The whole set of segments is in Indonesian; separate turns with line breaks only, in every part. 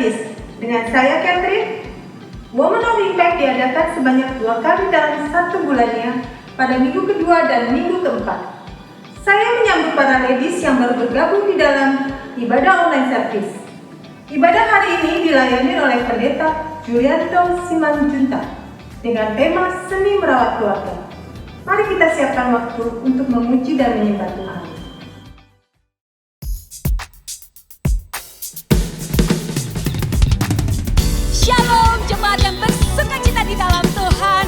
Service. Dengan saya Catherine, Women of Impact diadakan sebanyak 2 kali dalam 1 bulannya pada minggu kedua dan minggu keempat. Saya menyambut para ladies yang baru bergabung di dalam ibadah online service. Ibadah hari ini dilayani oleh Pendeta Julianto Simanjuntak dengan tema Seni Merawat Keluarga. Mari kita siapkan waktu untuk memuji dan menyembah Tuhan.
Shalom jemaat yang bersukacita di dalam Tuhan.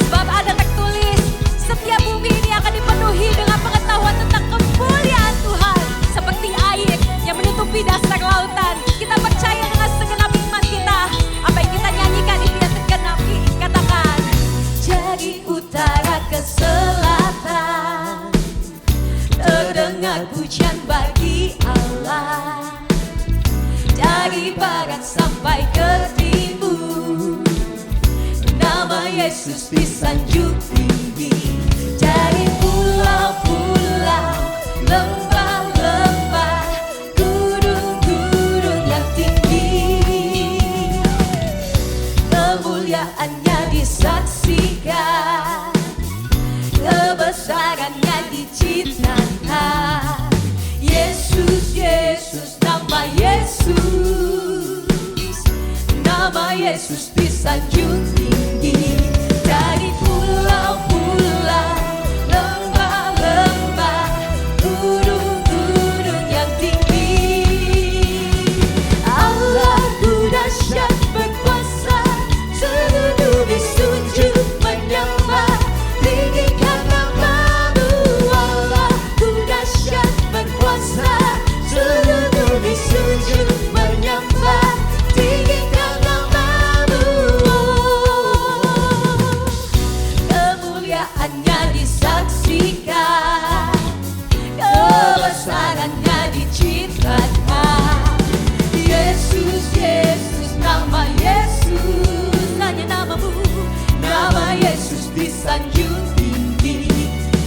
Sebab ada tertulis, setiap bumi ini akan dipenuhi dengan pengetahuan tentang kemuliaan Tuhan. Seperti air yang menutupi dasar lautan. Kita percaya dengan segenap iman kita. Apa yang kita nyanyikan itu yang tergenapi. Katakan, dari utara ke selatan terdengar pujian bagi Allah. Dari barat sampai ke timur, nama Yesus disanjung tinggi. Dari pulau-pulau, lembah-lembah, gunung-gunung yang tinggi, kemuliaannya disaksikan, kebesarannya diciptakan. Yesus, Yesus, nama Yesus disanjung tinggi. Dari pulau-pulau, lembah-lembah, gunung-gunung yang tinggi, Allahku dahsyat berkuasa, seluruh bumi sujud menyembah, tinggikan nama-Mu. Allahku dahsyat berkuasa, seluruh bumi sujud menyembah, tinggikan nama-Mu. Kemuliaannya disaksikan, kebesarannya diciptakan. Yesus, Yesus, nama Yesus, hanya nama-Mu, nama Yesus disanjung tinggi.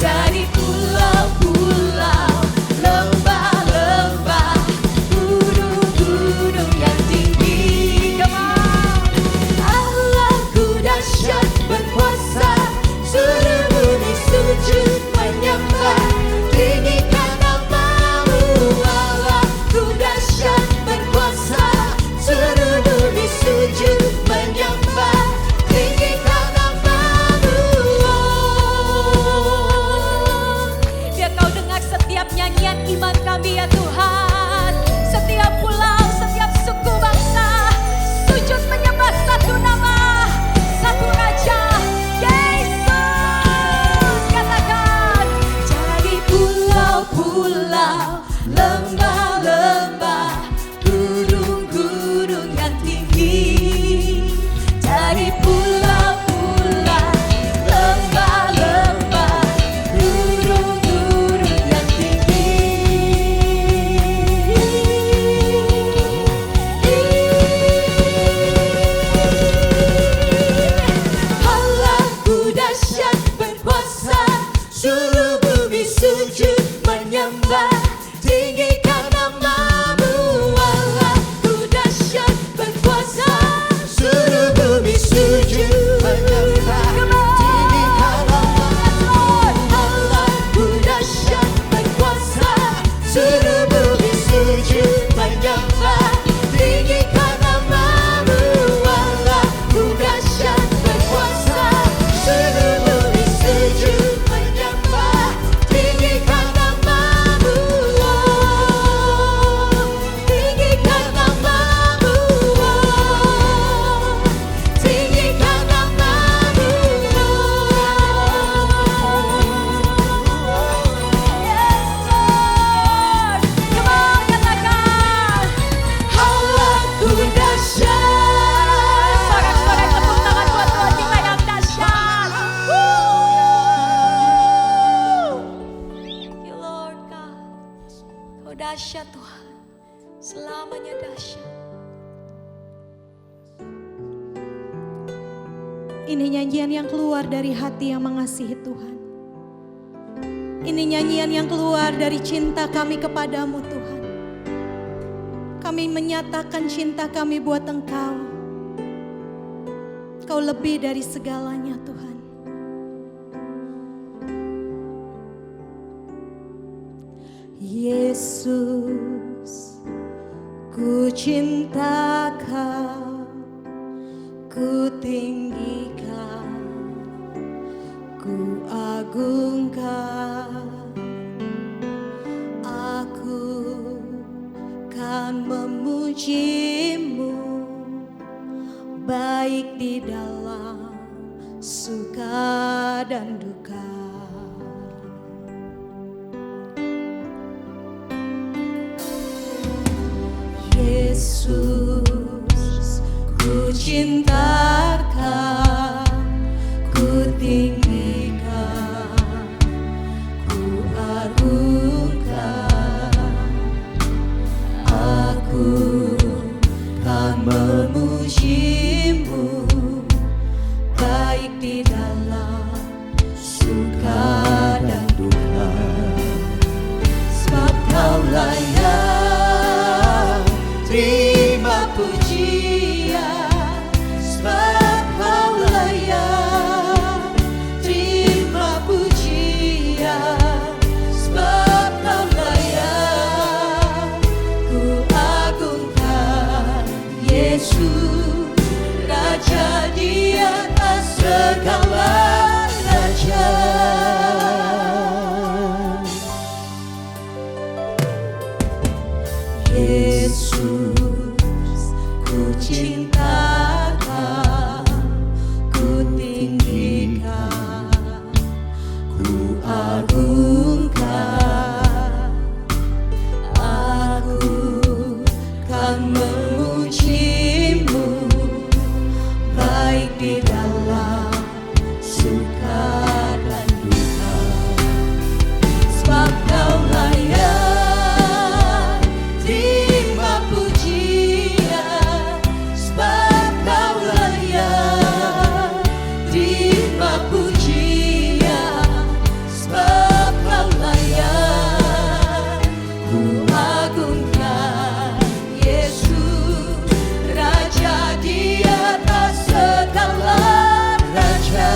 Dari pulau-pulau, lembah-lembah, gunung-gunung yang tinggi. Come on. Allahku dahsyat berkuasa, seluruh bumi sujud menyembah, tinggikan nama-Mu. Allahku dahsyat berkuasa, seluruh bumi sujud menyembah, tinggikan nama-Mu. Biar Kau dengar setiap nyanyian iman kami ya Tuhan. Setiap pulau, setiap suku bangsa sujud menyembah satu nama, satu Raja, Yesus. Katakan, dari pulau-pulau, lembah-lembah, gunung-gunung yang tinggi. Dari pulau-pulau, lembah-lembah, gunung-gunung yang tinggi. Allahku dahsyat berkuasa, seluruh bumi sujud menyembah, tinggikan nama-Mu. Allahku dahsyat berkuasa, seluruh bumi sujud menyembah, tinggikan nama-Mu. Allahku dahsyat berkuasa, seluruh bumi sujud menyembah, tinggikan nama-Mu. Allahku dahsyat berkuasa, seluruh bumi sujud menyembah, tinggikan nama-Mu. Tinggikan nama-Mu. Tinggikan nama-Mu. Yes, Lord. Come on, katakan, Allahku dahsyat. Sorak-sorai tepuk tangan buat Tuhan kita yang dahsyat. Thank you Lord God. Kau dahsyat Tuhan, selamanya dahsyat.
Ini nyanyian yang keluar dari hati yang mengasihi Tuhan. Ini nyanyian yang keluar dari cinta kami kepadamu Tuhan. kami menyatakan cinta kami buat Engkau. Kau lebih dari segalanya Tuhan. Yesus, ku cinta Kau, ku tinggikan, ku agungkan. Aku kan memuji-Mu, baik di dalam suka dan duka. Yesus, ku cinta Kau, ku tinggikan, ku agungkan. Aku kan memuji-Mu, baik di dalam suka dan duka. Sebab Kau layak terima pujian, sebab Kau layak terima pujian, sebab Kau layak ku agungkan. Yesus, Raja di atas segala raja. Yesus, ku cinta Kau, ku tinggikan, ku agungkan. Aku kan memuji-Mu, baik di dalam suka dan duka. Sebab Kau layak terima pujian, sebab Kau layak terima pujian, sebab Kau layak ku agungkan. Yesus, Raja di atas segala raja.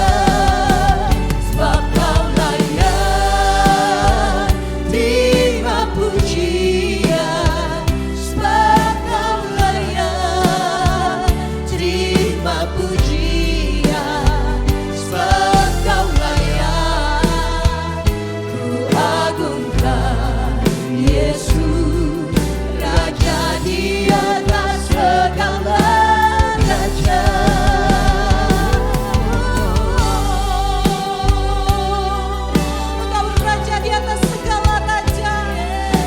Sebab Kau layak terima pujian, sebab Kau layak terima pujian, sebab Kau layak ku agungkan. Yesus, Raja di atas segala raja. Engkau Raja di atas segala raja.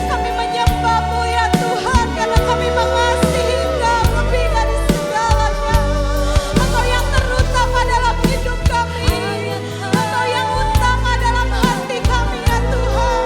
Kami menyembah-Mu ya Tuhan, karena kami mengasihi Engkau lebih dari segalanya. Engkau yang terutama dalam hidup kami, Engkau yang utama dalam hati kami ya Tuhan.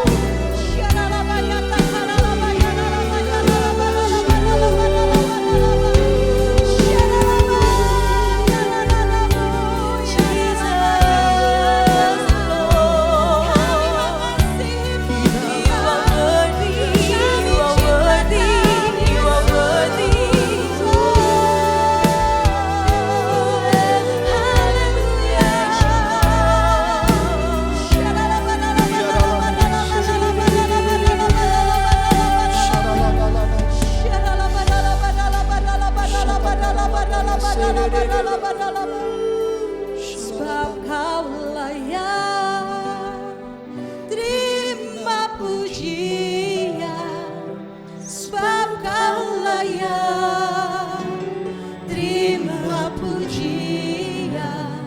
Sebab Kau layak terima pujian, sebab Kau layak terima pujian,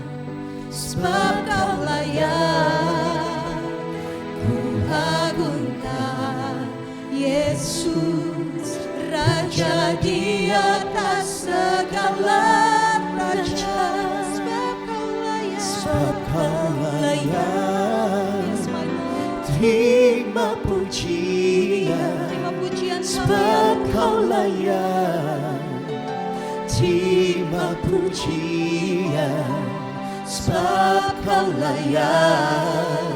sebab Kau layak ku agungkan. Yesus, Raja di atas segala raja. Sebab Kau layak terima pujian, sebab Kau layak terima pujian, sebab Kau layak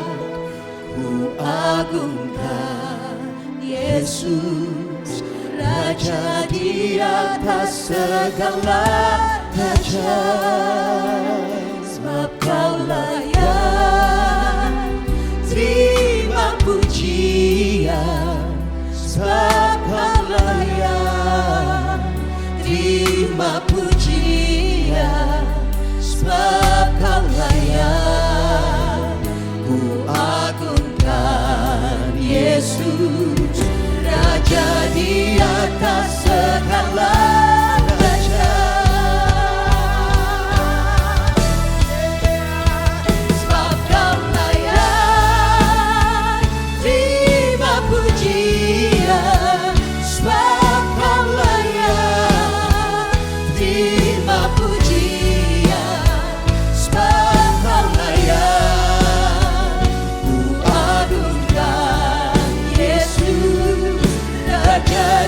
ku agungkan. Yesus, Raja di atas segala raja, sebab Kau layak terima pujian, sebab Kau layak terima pujian, sebab Kau layak. Ku agungkan Yesus, Raja di atas segala raja, sebab Kau layak terima pujian, sebab Kau layak terima pujian, sebab Kau layak. Ku agungkan Yesus, Raja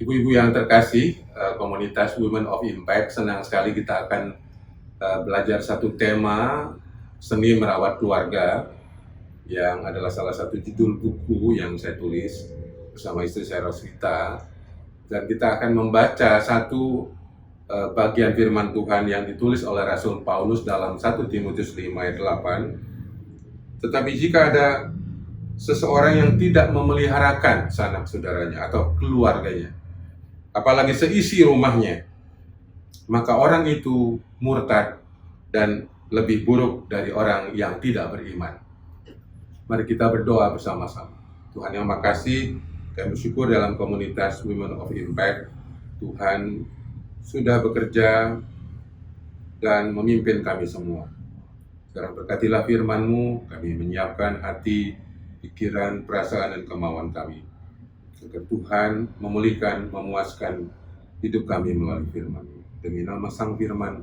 Ibu-ibu yang terkasih, komunitas Women of Impact, senang sekali kita akan belajar satu tema seni merawat keluarga yang adalah salah satu judul buku yang saya tulis bersama istri saya Roswita, dan kita akan membaca satu bagian firman Tuhan yang ditulis oleh Rasul Paulus dalam 1 Timotius 5 ayat 8. Tetapi jika ada seseorang yang tidak memeliharakan sanak saudaranya atau keluarganya, apalagi seisi rumahnya, maka orang itu murtad dan lebih buruk dari orang yang tidak beriman. Mari kita berdoa bersama-sama. Tuhan yang makasih, kami bersyukur dalam komunitas Women of Impact, Tuhan sudah bekerja dan memimpin kami semua. Sekarang berkatilah firman-Mu, kami menyiapkan hati, pikiran, perasaan, dan kemauan kami, agar Tuhan memulihkan, memuaskan hidup kami melalui firman-Mu. Demi nama Sang Firman,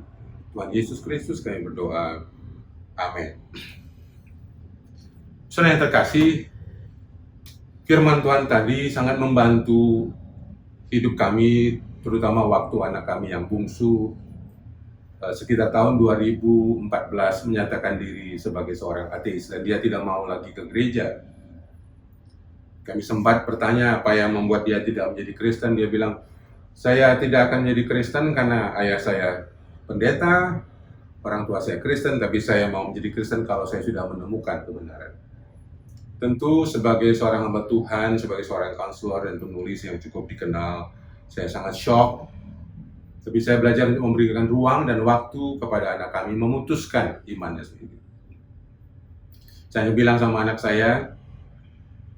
Tuhan Yesus Kristus kami berdoa. Amin. Saudara yang terkasih, firman Tuhan tadi sangat membantu hidup kami, terutama waktu anak kami yang bungsu, sekitar tahun 2014 menyatakan diri sebagai seorang ateis dan dia tidak mau lagi ke gereja. Kami sempat bertanya apa yang membuat dia tidak menjadi Kristen. Dia bilang, saya tidak akan menjadi Kristen karena ayah saya pendeta, orang tua saya Kristen, tapi saya mau menjadi Kristen kalau saya sudah menemukan kebenaran. Tentu sebagai seorang hamba Tuhan, sebagai seorang konselor dan penulis yang cukup dikenal, saya sangat shock. Tapi saya belajar untuk memberikan ruang dan waktu kepada anak kami memutuskan imannya sendiri. Saya bilang sama anak saya,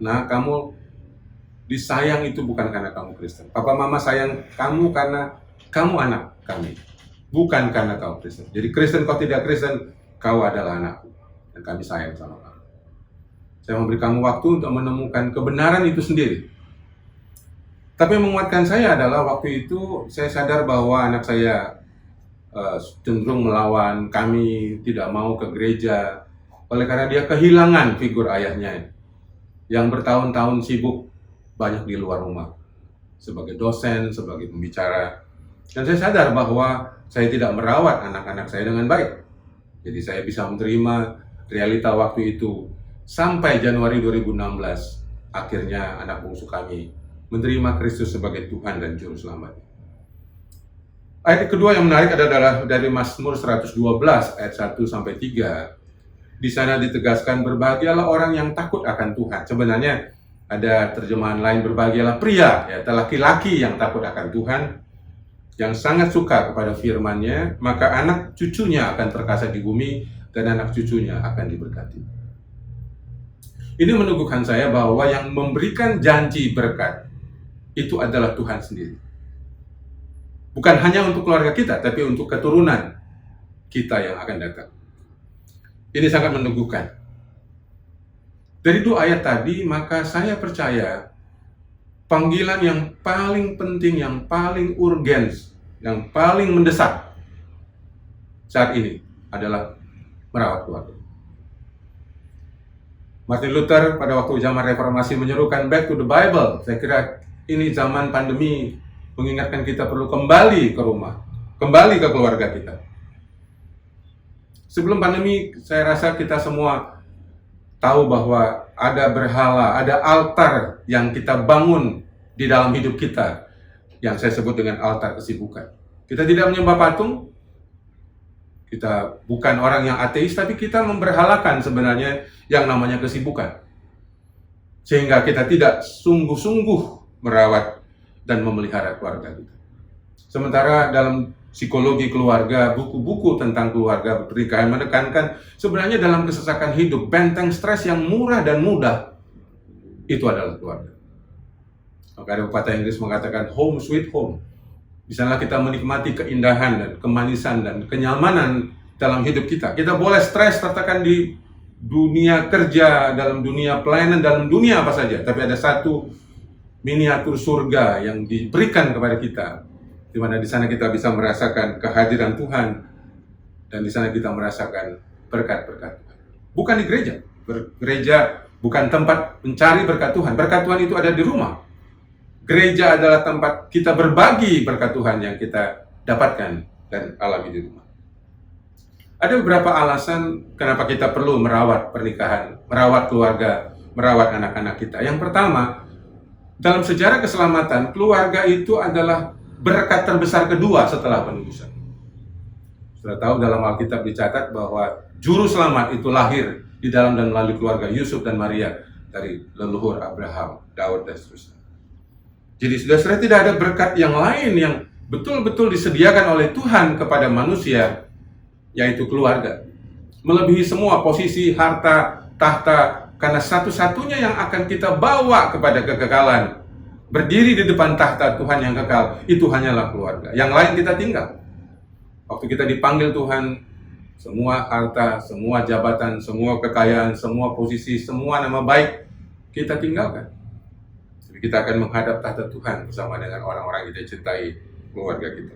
nah kamu disayang itu bukan karena kamu Kristen. Papa mama sayang kamu karena kamu anak kami, bukan karena kamu Kristen. Jadi Kristen kau tidak Kristen, kau adalah anakku dan kami sayang sama kamu. Saya memberi kamu waktu untuk menemukan kebenaran itu sendiri. Tapi yang menguatkan saya adalah waktu itu saya sadar bahwa anak saya cenderung melawan, kami tidak mau ke gereja, oleh karena dia kehilangan figur ayahnya yang bertahun-tahun sibuk banyak di luar rumah sebagai dosen, sebagai pembicara. Dan saya sadar bahwa saya tidak merawat anak-anak saya dengan baik. Jadi saya bisa menerima realita waktu itu sampai Januari 2016 akhirnya anak bungsu kami menerima Kristus sebagai Tuhan dan Juru Selamat. Ayat kedua yang menarik adalah dari Mazmur 112 ayat 1 sampai 3. Di sana ditegaskan, berbahagialah orang yang takut akan Tuhan. Sebenarnya ada terjemahan lain, berbahagialah pria, yaitu laki-laki yang takut akan Tuhan, yang sangat suka kepada firman-Nya, maka anak cucunya akan terkasih di bumi dan anak cucunya akan diberkati. Ini meneguhkan saya bahwa yang memberikan janji berkat itu adalah Tuhan sendiri. Bukan hanya untuk keluarga kita, tapi untuk keturunan kita yang akan datang. Ini sangat meneguhkan. Dari dua ayat tadi, maka saya percaya panggilan yang paling penting, yang paling urgens, yang paling mendesak saat ini adalah merawat keluarga. Martin Luther pada waktu zaman reformasi menyerukan back to the Bible. Saya kira ini zaman pandemi mengingatkan kita perlu kembali ke rumah, kembali ke keluarga kita. Sebelum pandemi, saya rasa kita semua tahu bahwa ada berhala, ada altar yang kita bangun di dalam hidup kita, yang saya sebut dengan altar kesibukan. Kita tidak menyembah patung, kita bukan orang yang ateis, tapi kita memberhalakan sebenarnya yang namanya kesibukan. Sehingga kita tidak sungguh-sungguh merawat dan memelihara keluarga kita. Sementara dalam psikologi keluarga, buku-buku tentang keluarga pernikahan menekankan sebenarnya dalam kesesakan hidup, benteng stres yang murah dan mudah itu adalah keluarga. Maka ada pepatah Inggris mengatakan home sweet home. Di sana kita menikmati keindahan dan kemanisan dan kenyamanan dalam hidup kita. Kita boleh stres, tertekan di dunia kerja, dalam dunia pelayanan, dalam dunia apa saja. Tapi ada satu miniatur surga yang diberikan kepada kita, di mana di sana kita bisa merasakan kehadiran Tuhan dan di sana kita merasakan berkat-berkat Tuhan. Bukan di gereja. Gereja bukan tempat mencari berkat Tuhan. Berkat Tuhan itu ada di rumah. gereja adalah tempat kita berbagi berkat Tuhan yang kita dapatkan dan alami di rumah. Ada beberapa alasan kenapa kita perlu merawat pernikahan, merawat keluarga, merawat anak-anak kita. Yang pertama, dalam sejarah keselamatan, keluarga itu adalah berkat terbesar kedua setelah penebusan. Sudah tahu dalam Alkitab dicatat bahwa juru selamat itu lahir di dalam dan melalui keluarga Yusuf dan Maria dari leluhur Abraham, Daud, dan seterusnya. Jadi saudara, tidak ada berkat yang lain yang betul-betul disediakan oleh Tuhan kepada manusia, yaitu keluarga. Melebihi semua posisi, harta, tahta, karena satu-satunya yang akan kita bawa kepada kekekalan, berdiri di depan tahta Tuhan yang kekal, itu hanyalah keluarga. Yang lain kita tinggal. Waktu kita dipanggil Tuhan, semua harta, semua jabatan, semua kekayaan, semua posisi, semua nama baik, kita tinggalkan. Jadi kita akan menghadap tahta Tuhan bersama dengan orang-orang yang kita cintai, keluarga kita.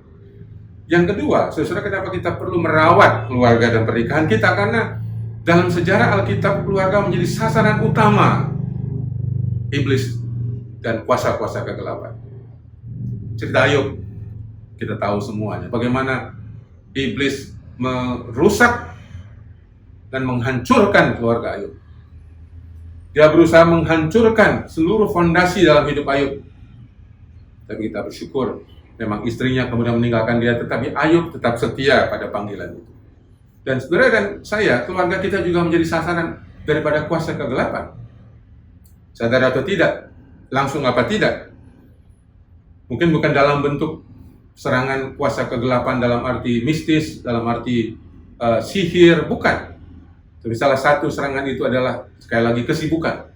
Yang kedua, saudara, kenapa kita perlu merawat keluarga dan pernikahan kita? Karena dalam sejarah Alkitab, keluarga menjadi sasaran utama iblis dan kuasa-kuasa kegelapan. Cerita Ayub, kita tahu semuanya. Bagaimana iblis merusak dan menghancurkan keluarga Ayub. Dia berusaha menghancurkan seluruh fondasi dalam hidup Ayub. Tapi kita bersyukur, memang istrinya kemudian meninggalkan dia, tetapi Ayub tetap setia pada panggilan itu. Dan saudara dan saya, keluarga kita juga menjadi sasaran daripada kuasa kegelapan. Sadar atau tidak, langsung apa tidak, mungkin bukan dalam bentuk serangan kuasa kegelapan dalam arti mistis, dalam arti sihir, bukan. Tapi salah satu serangan itu adalah, sekali lagi, kesibukan.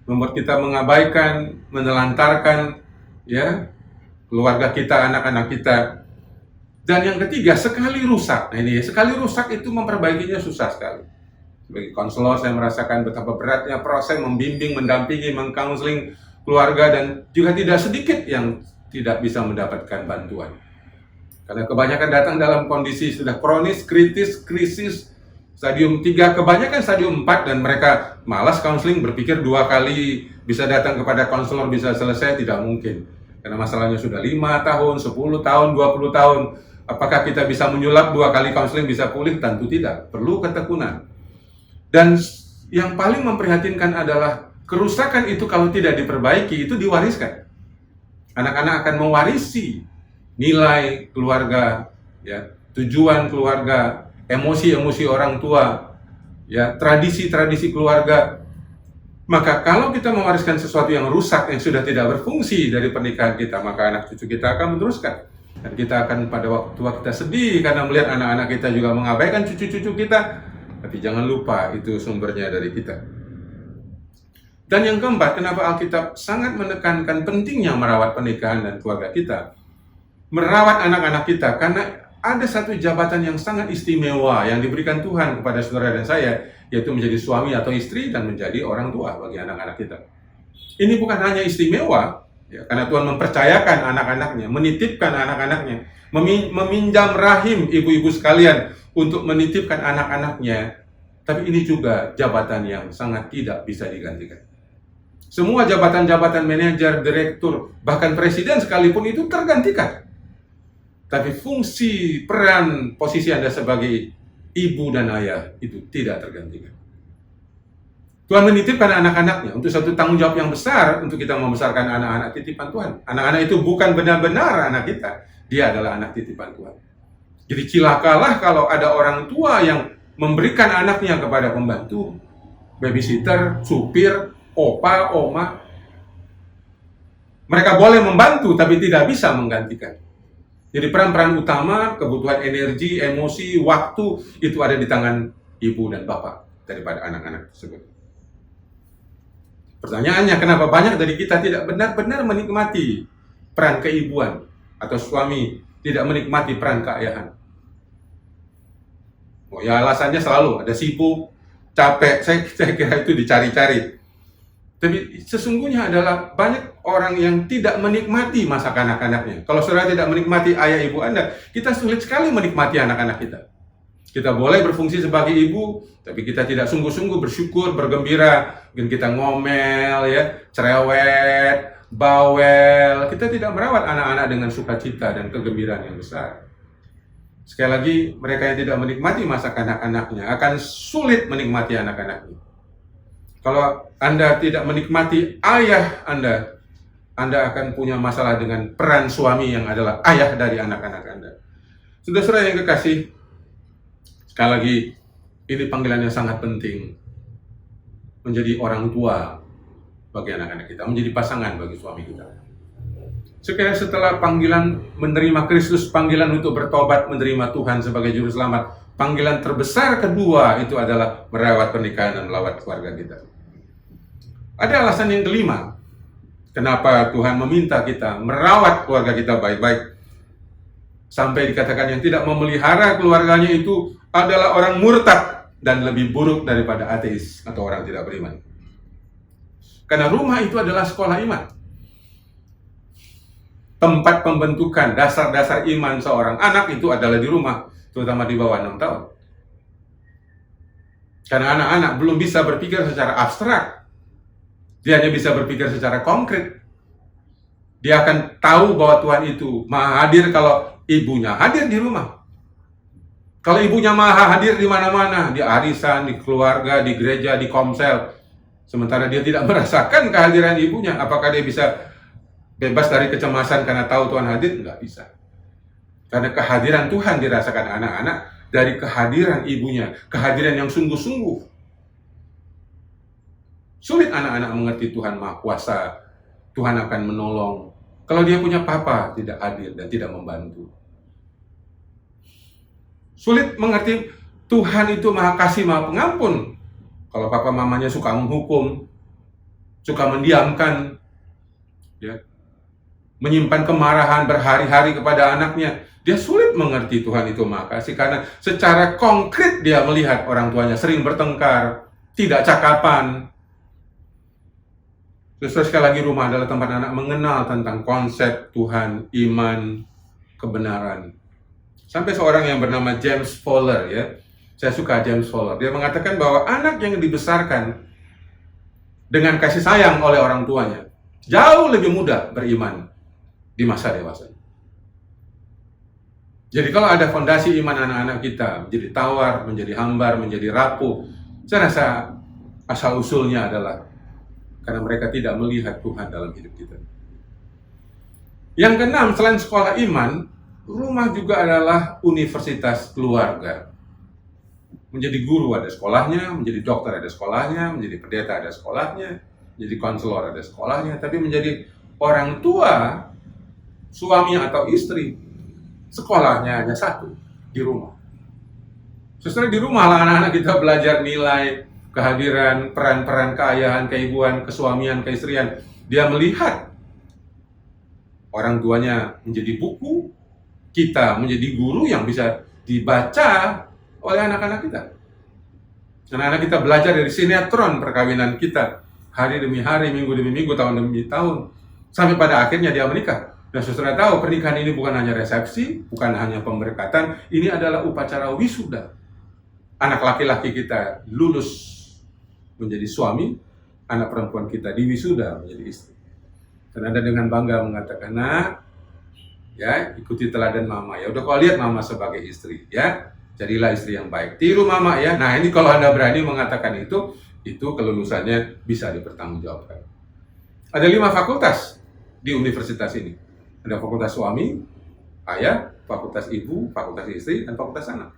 Membuat kita mengabaikan, menelantarkan ya keluarga kita, anak-anak kita. Dan yang ketiga, sekali rusak. Nah ini, sekali rusak itu memperbaikinya susah sekali. Sebagai konselor, saya merasakan betapa beratnya proses membimbing, mendampingi, mengcounseling keluarga, dan juga tidak sedikit yang tidak bisa mendapatkan bantuan. Karena kebanyakan datang dalam kondisi sudah kronis, kritis, krisis, stadium 3, kebanyakan stadium 4, dan mereka malas counseling, berpikir 2 kali bisa datang kepada konselor bisa selesai, tidak mungkin. Karena masalahnya sudah 5 tahun, 10 tahun, 20 tahun. Apakah kita bisa menyulap 2 kali counseling bisa pulih? Tentu tidak, perlu ketekunan. Dan yang paling memprihatinkan adalah kerusakan itu kalau tidak diperbaiki, itu diwariskan. Anak-anak akan mewarisi nilai keluarga, ya, tujuan keluarga, emosi-emosi orang tua, ya, tradisi-tradisi keluarga. Maka kalau kita mewariskan sesuatu yang rusak, yang sudah tidak berfungsi dari pernikahan kita, maka anak cucu kita akan meneruskan. Dan kita akan pada waktu tua kita sedih karena melihat anak-anak kita juga mengabaikan cucu-cucu kita. Tapi jangan lupa itu sumbernya dari kita. Dan yang keempat, kenapa Alkitab sangat menekankan pentingnya merawat pernikahan dan keluarga kita, merawat anak-anak kita, karena ada satu jabatan yang sangat istimewa yang diberikan Tuhan kepada saudara dan saya, yaitu menjadi suami atau istri dan menjadi orang tua bagi anak-anak kita. Ini bukan hanya istimewa, ya, karena Tuhan mempercayakan anak-anaknya, menitipkan anak-anaknya, meminjam rahim ibu-ibu sekalian untuk menitipkan anak-anaknya, tapi ini juga jabatan yang sangat tidak bisa digantikan. Semua jabatan-jabatan manajer, direktur, bahkan presiden sekalipun itu tergantikan. Tapi fungsi, peran, posisi Anda sebagai ibu dan ayah itu tidak tergantikan. Tuhan menitipkan anak-anaknya untuk satu tanggung jawab yang besar untuk kita membesarkan anak-anak titipan Tuhan. Anak-anak itu bukan benar-benar anak kita, dia adalah anak titipan Tuhan. Jadi cilakalah kalau ada orang tua yang memberikan anaknya kepada pembantu, babysitter, supir, opa, oma. Mereka boleh membantu tapi tidak bisa menggantikan. Jadi peran-peran utama, kebutuhan energi, emosi, waktu, itu ada di tangan ibu dan bapak daripada anak-anak tersebut. Pertanyaannya, kenapa banyak dari kita tidak benar-benar menikmati peran keibuan, atau suami tidak menikmati peran keayahan? Oh ya, alasannya selalu ada sibuk, capek, saya kira itu dicari-cari. Tapi sesungguhnya adalah banyak orang yang tidak menikmati masa kanak-kanaknya. Kalau saudara tidak menikmati ayah ibu Anda, kita sulit sekali menikmati anak-anak kita. Kita boleh berfungsi sebagai ibu, tapi kita tidak sungguh-sungguh bersyukur, bergembira. Mungkin kita ngomel, ya, cerewet, bawel. Kita tidak merawat anak-anak dengan sukacita dan kegembiraan yang besar. Sekali lagi, mereka yang tidak menikmati masa kanak-kanaknya akan sulit menikmati anak-anaknya. Kalau Anda tidak menikmati ayah Anda akan punya masalah dengan peran suami yang adalah ayah dari anak-anak Anda. Saudara-saudara yang kekasih, sekali lagi, ini panggilan yang sangat penting. Menjadi orang tua bagi anak-anak kita, menjadi pasangan bagi suami kita. Sekiranya setelah panggilan menerima Kristus, panggilan untuk bertobat, menerima Tuhan sebagai Juru Selamat, panggilan terbesar kedua itu adalah merawat pernikahan dan merawat keluarga kita. Ada alasan yang kelima, kenapa Tuhan meminta kita merawat keluarga kita baik-baik. Sampai dikatakan yang tidak memelihara keluarganya itu adalah orang murtad dan lebih buruk daripada ateis atau orang tidak beriman. Karena rumah itu adalah sekolah iman. Tempat pembentukan dasar-dasar iman seorang anak itu adalah di rumah, terutama di bawah 6 tahun. Karena anak-anak belum bisa berpikir secara abstrak. Dia hanya bisa berpikir secara konkret. Dia akan tahu bahwa Tuhan itu maha hadir kalau ibunya hadir di rumah. Kalau ibunya maha hadir di mana-mana, di arisan, di keluarga, di gereja, di komsel. Sementara dia tidak merasakan kehadiran ibunya, apakah dia bisa bebas dari kecemasan karena tahu Tuhan hadir? Nggak bisa. Karena kehadiran Tuhan dirasakan anak-anak dari kehadiran ibunya, kehadiran yang sungguh-sungguh. Sulit anak-anak mengerti Tuhan Maha Kuasa, Tuhan akan menolong. Kalau dia punya papa tidak hadir dan tidak membantu. Sulit mengerti Tuhan itu Maha Kasih, Maha Pengampun. Kalau papa mamanya suka menghukum, suka mendiamkan, ya, menyimpan kemarahan berhari-hari kepada anaknya, dia sulit mengerti Tuhan itu Maha Kasih karena secara konkret dia melihat orang tuanya sering bertengkar, tidak cakapan. Terus sekali lagi, rumah adalah tempat anak mengenal tentang konsep Tuhan, iman, kebenaran. Sampai seorang yang bernama James Fowler, ya, saya suka James Fowler. Dia mengatakan bahwa anak yang dibesarkan dengan kasih sayang oleh orang tuanya jauh lebih mudah beriman di masa dewasa. Jadi kalau ada fondasi iman anak-anak kita menjadi tawar, menjadi hambar, menjadi rapuh, saya rasa asal-usulnya adalah karena mereka tidak melihat Tuhan dalam hidup kita. Yang keenam, selain sekolah iman, rumah juga adalah universitas keluarga. Menjadi guru ada sekolahnya, menjadi dokter ada sekolahnya, menjadi pendeta ada sekolahnya, menjadi konselor ada sekolahnya, tapi menjadi orang tua, suami atau istri, sekolahnya hanya satu, di rumah. Sesuai di rumah lah anak-anak kita belajar nilai, kehadiran, peran-peran keayahan, keibuan, kesuamian, keistrian. Dia melihat orang tuanya menjadi buku, kita menjadi guru yang bisa dibaca oleh anak-anak kita. Anak-anak kita belajar dari sinetron perkawinan kita, hari demi hari, minggu demi minggu, tahun demi tahun, sampai pada akhirnya dia menikah. Dan saudara tahu, pernikahan ini bukan hanya resepsi, bukan hanya pemberkatan, ini adalah upacara wisuda. Anak laki-laki kita lulus menjadi suami, anak perempuan kita diwisuda menjadi istri. Dan Anda dengan bangga mengatakan, nah, ya, ikuti teladan mama. Ya udah, kau lihat mama sebagai istri, ya, jadilah istri yang baik. Tiru mama, ya. Nah, ini kalau Anda berani mengatakan itu kelulusannya bisa dipertanggungjawabkan. Ada 5 fakultas di universitas ini. Ada fakultas suami, ayah, fakultas ibu, fakultas istri, dan fakultas anak.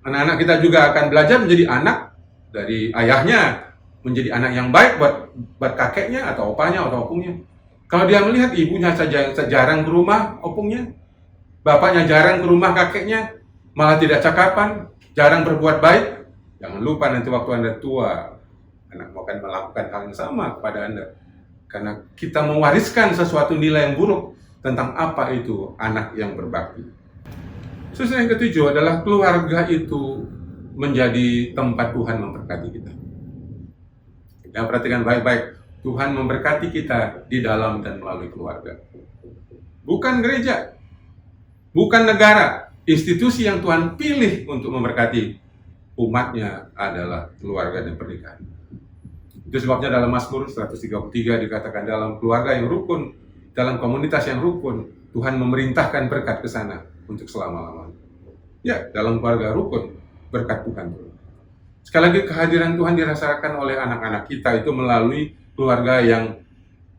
Anak-anak kita juga akan belajar menjadi anak dari ayahnya, menjadi anak yang baik buat kakeknya atau opanya atau opungnya. Kalau dia melihat ibunya jarang ke rumah opungnya, bapaknya jarang ke rumah kakeknya, malah tidak cakapan, jarang berbuat baik, jangan lupa nanti waktu Anda tua, anak akan melakukan hal yang sama kepada Anda. Karena kita mewariskan sesuatu nilai yang buruk tentang apa itu anak yang berbakti. Terus yang ketujuh adalah keluarga itu menjadi tempat Tuhan memberkati kita. Kita perhatikan baik-baik, Tuhan memberkati kita di dalam dan melalui keluarga. Bukan gereja, bukan negara, institusi yang Tuhan pilih untuk memberkati umatnya adalah keluarga dan pernikahan. Itu Itu sebabnya dalam Mazmur 133 dikatakan dalam keluarga yang rukun, dalam komunitas yang rukun, Tuhan memerintahkan berkat ke sana untuk selama-lamanya. Ya, dalam keluarga rukun, berkat Tuhan turun. Sekali lagi kehadiran Tuhan dirasakan oleh anak-anak kita itu melalui keluarga yang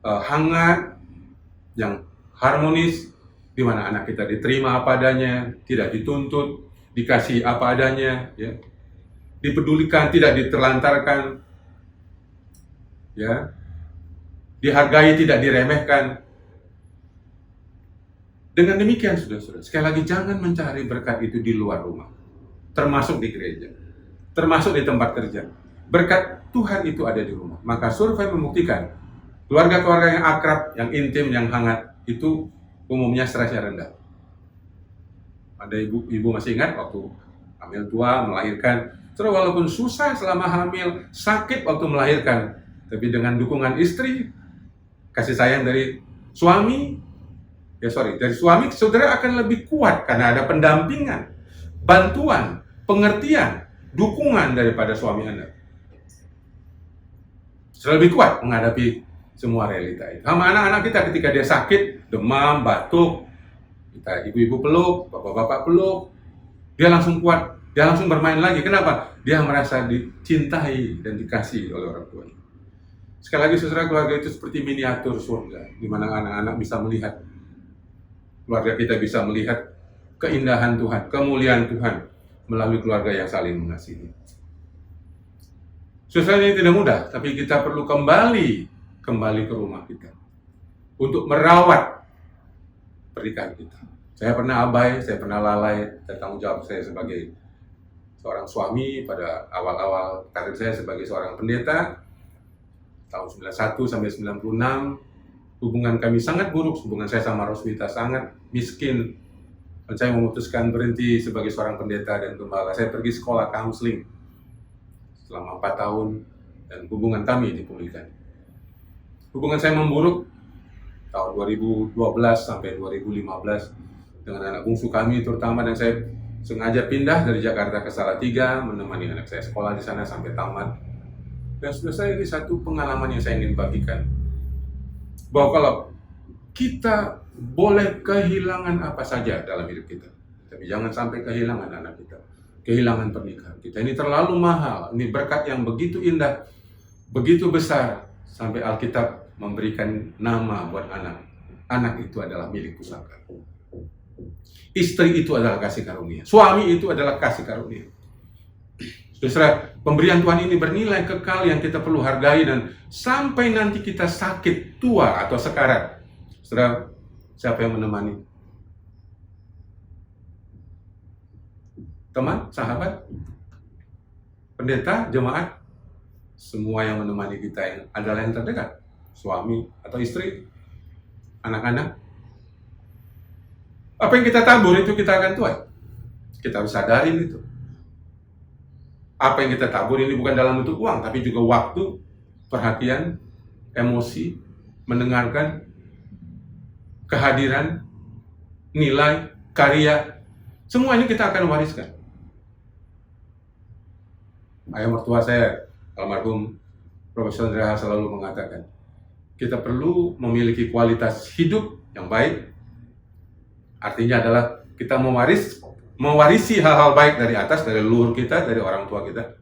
hangat, yang harmonis, di mana anak kita diterima apa adanya, tidak dituntut, dikasih apa adanya, ya, dipedulikan, tidak diterlantarkan, ya, dihargai, tidak diremehkan. Dengan demikian, saudara-saudara, sekali lagi jangan mencari berkat itu di luar rumah, termasuk di gereja, termasuk di tempat kerja. Berkat Tuhan itu ada di rumah. Maka survei membuktikan keluarga-keluarga yang akrab, yang intim, yang hangat itu umumnya stresnya rendah. Ada ibu masih ingat waktu hamil tua, melahirkan, terus walaupun susah selama hamil, sakit waktu melahirkan, tapi dengan dukungan istri, kasih sayang dari suami, dari suami, saudara akan lebih kuat karena ada pendampingan, bantuan, pengertian, dukungan daripada suami Anda. Sudah lebih kuat menghadapi semua realita itu. Sama anak-anak kita ketika dia sakit, demam, batuk, kita ibu-ibu peluk, bapak-bapak peluk, dia langsung kuat, dia langsung bermain lagi. Kenapa? Dia merasa dicintai dan dikasihi oleh orang tuanya. Sekali lagi, saudara, keluarga itu seperti miniatur surga, di mana anak-anak bisa melihat, keluarga kita bisa melihat keindahan Tuhan, kemuliaan Tuhan melalui keluarga yang saling mengasihi. Susahnya ini tidak mudah, tapi kita perlu kembali ke rumah kita untuk merawat pernikahan kita. Saya pernah abai, saya pernah lalai, dan tanggung jawab saya sebagai seorang suami pada awal-awal karir saya sebagai seorang pendeta tahun 91 sampai 96. Hubungan kami sangat buruk, hubungan saya sama Roswita sangat miskin. Dan saya memutuskan berhenti sebagai seorang pendeta dan gembala. Saya pergi sekolah counseling selama 4 tahun dan hubungan kami dipulihkan. Hubungan saya memburuk tahun 2012 sampai 2015 dengan anak bungsu kami terutama, dan saya sengaja pindah dari Jakarta ke Salatiga menemani anak saya sekolah di sana sampai tamat. Dan sudah saya ini satu pengalaman yang saya ingin bagikan. Bahwa kalau kita boleh kehilangan apa saja dalam hidup kita, tapi jangan sampai kehilangan anak kita, kehilangan pernikahan kita. Ini terlalu mahal, ini berkat yang begitu indah, begitu besar, sampai Alkitab memberikan nama buat anak. Anak itu adalah milik pusaka. Istri itu adalah kasih karunia. Suami itu adalah kasih karunia. Saudara, pemberian Tuhan ini bernilai kekal yang kita perlu hargai, dan sampai nanti kita sakit, tua, atau sekarat. Saudara, siapa yang menemani? Teman, sahabat, pendeta, jemaat, semua yang menemani kita yang adalah yang terdekat. Suami atau istri, anak-anak. Apa yang kita tabur itu kita akan tuai. Kita harus sadarin itu. Apa yang kita tabur ini bukan dalam bentuk uang, tapi juga waktu, perhatian, emosi, mendengarkan, kehadiran, nilai, karya. Semua ini kita akan wariskan. Ayah mertua saya, almarhum Profesor Andrea selalu mengatakan, kita perlu memiliki kualitas hidup yang baik. Artinya adalah kita mewarisi hal-hal baik dari atas, dari leluhur kita, dari orang tua kita.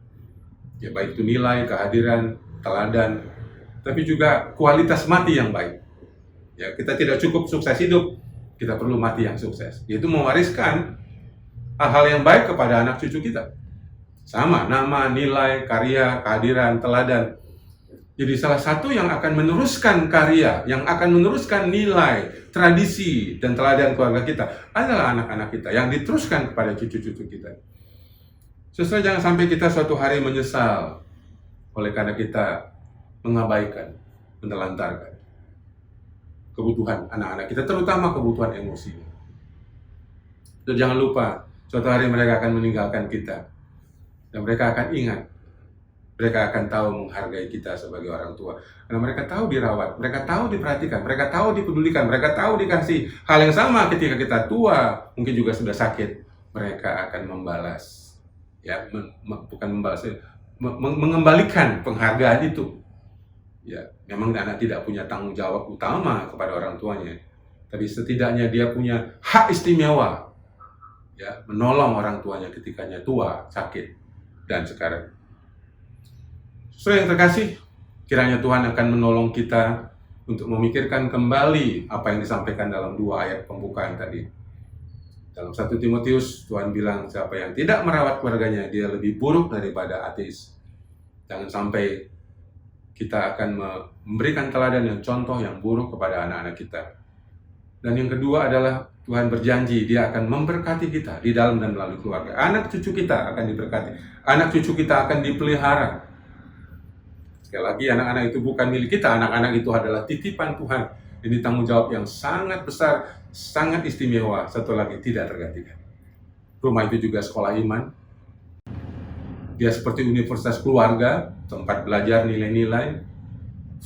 Ya, baik itu nilai, kehadiran, teladan, tapi juga kualitas mati yang baik. Ya, kita tidak cukup sukses hidup, kita perlu mati yang sukses. Yaitu mewariskan hal-hal yang baik kepada anak cucu kita. Sama, nama, nilai, karya, kehadiran, teladan. Jadi salah satu yang akan meneruskan karya, yang akan meneruskan nilai, tradisi, dan teladan keluarga kita adalah anak-anak kita, yang diteruskan kepada cucu-cucu kita. Sesuai, jangan sampai kita suatu hari menyesal oleh karena kita mengabaikan, menelantarkan kebutuhan anak-anak kita, terutama kebutuhan emosi. Dan jangan lupa, suatu hari mereka akan meninggalkan kita, dan mereka akan ingat. Mereka akan tahu menghargai kita sebagai orang tua. Karena mereka tahu dirawat, mereka tahu diperhatikan, mereka tahu dipedulikan, mereka tahu dikasih. Hal yang sama ketika kita tua, mungkin juga sudah sakit, mereka akan membalas. Ya, bukan membalas, mengembalikan penghargaan itu Ya, memang anak tidak punya tanggung jawab utama kepada orang tuanya, tapi setidaknya dia punya hak istimewa, ya, menolong orang tuanya ketikanya tua, sakit, dan sekarang. Saudara yang terkasih, kiranya Tuhan akan menolong kita untuk memikirkan kembali apa yang disampaikan dalam 2 ayat pembukaan tadi. Dalam 1 Timotius, Tuhan bilang, siapa yang tidak merawat keluarganya, dia lebih buruk daripada ateis. Jangan sampai kita akan memberikan teladan yang contoh yang buruk kepada anak-anak kita. Dan yang kedua adalah Tuhan berjanji dia akan memberkati kita di dalam dan melalui keluarga. Anak cucu kita akan diberkati. Anak cucu kita akan dipelihara. Sekali lagi, anak-anak itu bukan milik kita. Anak-anak itu adalah titipan Tuhan. Ini tanggung jawab yang sangat besar, sangat istimewa. Satu lagi, tidak tergantikan. Rumah itu juga sekolah iman. Dia seperti universitas keluarga, tempat belajar nilai-nilai,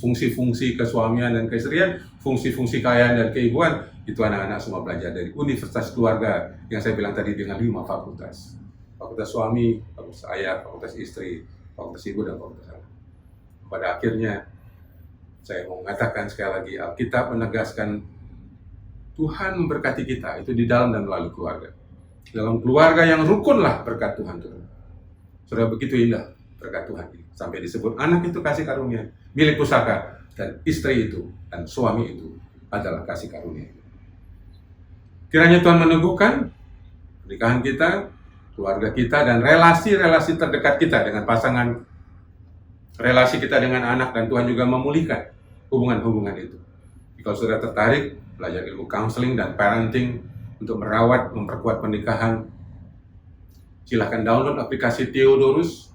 fungsi-fungsi kesuamian dan keistrian, fungsi-fungsi kekayaan dan keibuan, itu anak-anak semua belajar dari universitas keluarga yang saya bilang tadi dengan 5 fakultas. Fakultas suami, fakultas ayah, fakultas istri, fakultas ibu, dan fakultas anak. Pada akhirnya, saya mau mengatakan sekali lagi, Alkitab menegaskan Tuhan memberkati kita, itu di dalam dan melalui keluarga. Dalam keluarga yang rukunlah berkat Tuhan turun. Sudah begitu indah berkat Tuhan ini. Sampai disebut anak itu kasih karunia, milik pusaka, dan istri itu dan suami itu adalah kasih karunia. Kiranya Tuhan meneguhkan pernikahan kita, keluarga kita, dan relasi-relasi terdekat kita dengan pasangan, relasi kita dengan anak, dan Tuhan juga memulihkan hubungan-hubungan itu. Jika sudah tertarik belajar ilmu counseling dan parenting untuk merawat, memperkuat pernikahan, silahkan download aplikasi Theodorus.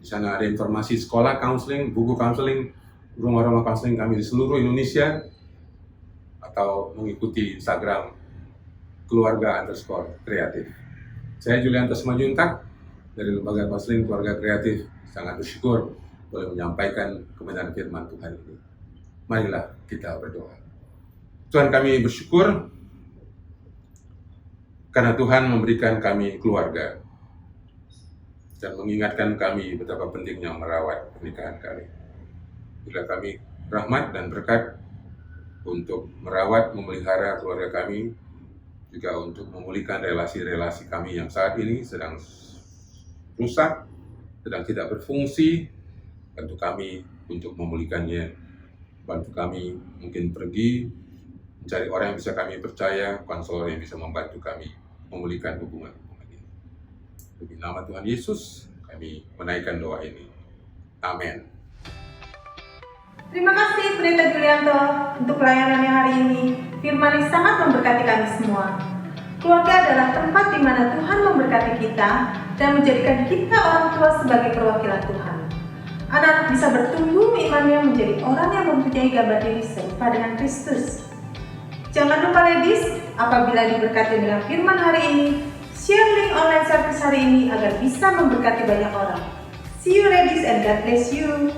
Di sana ada informasi sekolah counseling, buku counseling, rumah-rumah counseling kami di seluruh Indonesia, atau mengikuti Instagram keluarga_kreatif. Saya Julianto Semajuntak dari Lembaga Counseling Keluarga Kreatif, sangat bersyukur boleh menyampaikan kebenaran firman Tuhan ini. Marilah kita berdoa. Tuhan, kami bersyukur karena Tuhan memberikan kami keluarga dan mengingatkan kami betapa pentingnya merawat pernikahan kami. Bila kami rahmat dan berkat untuk merawat, memelihara keluarga kami, juga untuk memulihkan relasi-relasi kami yang saat ini sedang rusak, sedang tidak berfungsi, bantu kami untuk memulihkannya. Bantu kami mungkin pergi mencari orang yang bisa kami percaya, konselor yang bisa membantu kami memulihkan hubungan-hubungan ini. Demi nama Tuhan Yesus, kami menaikkan doa ini. Amin.
Terima kasih Pendeta Julianto untuk pelayanannya hari ini. Firman ini sangat memberkati kami semua. Keluarga adalah tempat di mana Tuhan memberkati kita dan menjadikan kita orang tua sebagai perwakilan Tuhan. Anak-anak bisa bertumbuh imannya menjadi orang yang mempunyai gambar diri serupa dengan Kristus. Jangan lupa ladies, apabila diberkati dengan firman hari ini, share link online service hari ini agar bisa memberkati banyak orang. See you ladies and God bless you.